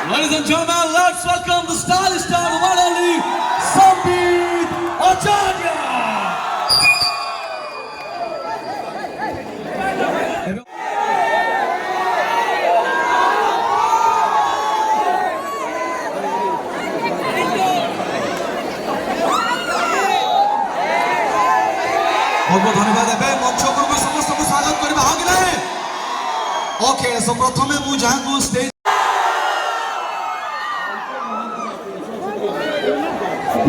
Ladies and gentlemen, let's welcome the stylish star, the one and only Sandeep Acharya. बहुत बहुत धन्यवाद एबे मंच उपरको समस्तको स्वागत करबा हो गेलै ओके सो प्रथमे मु जाहां stage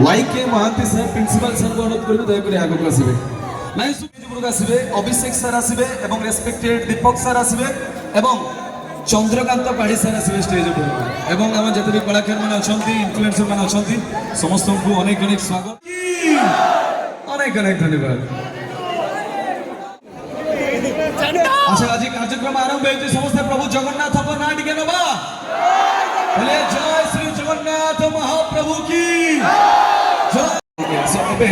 YK Mohanty sir principal sir को अनुरोध करबे दया करे आगो को आसीबे नाइ स्टेज उपरको आसीबे अभिषेक सर आसीबे एवं रेस्पेक्टेड दीपक सर आसीबे एवं चंद्रकांत पाढ़ी सर आसीबे स्टेज उपरको एवं हम जते भी कलाकार माने अछंती इन्फ्लुएंसर माने अछंती समस्तको अनेक अनेक स्वागत अनेक अनेक धन्यवाद अच्छा आज कार्यक्रम आरंभ होती समस्त प्रभु जगन्नाथ को ना टिके नबा बोले जय श्री जगन्नाथ महाप्रभु की जय सबे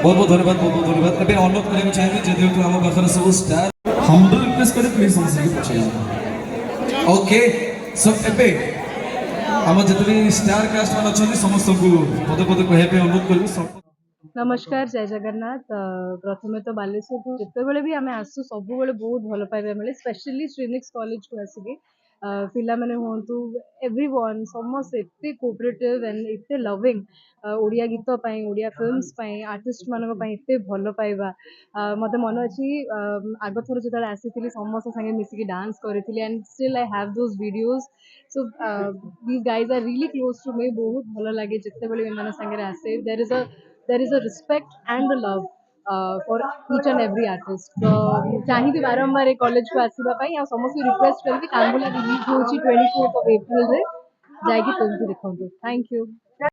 बहुत बहुत धन्यवाद अबे अनुरोध करने चाहिए जेहेतु हम बर्तन सब स्टार हम्बल रिक्वेस्ट करे प्लीज समस्त के पछे ओके सो एबे हम जतबी स्टार कास्ट मान अछन समस्त को पद पद कहै पे अनुरोध करबी नमस्कार जय जगन्नाथ प्रथमे तो बालेश्वर जिते भी आम आसू सब बहुत भल पाइबा मिले स्पेशली श्रीनिक्स कॉलेज को आसिक पिला माने हुंतु एवरीवन समस्त एते कोऑपरेटिव एंड एते लविंग ओडिया गीत पाई ओडिया फिल्म्स पाई आर्टिस्ट मानक पाई एते भल पाइबा मते मन अछि आग थर जतले आसीथिली समस्त संगे मिसिकी डांस करथिली and still I have those videos so these guys are really close to me बहुत भल लागे जिते बेले एमान संगे आसे there is a respect and a love for each and every artist. तो चाहिए बारंबार कॉलेज को आसवा आ समस्त रिक्वेस्ट करी कांगुला रिलीज हो 24th of April रे जाइए फिल्म देखो थैंक यू।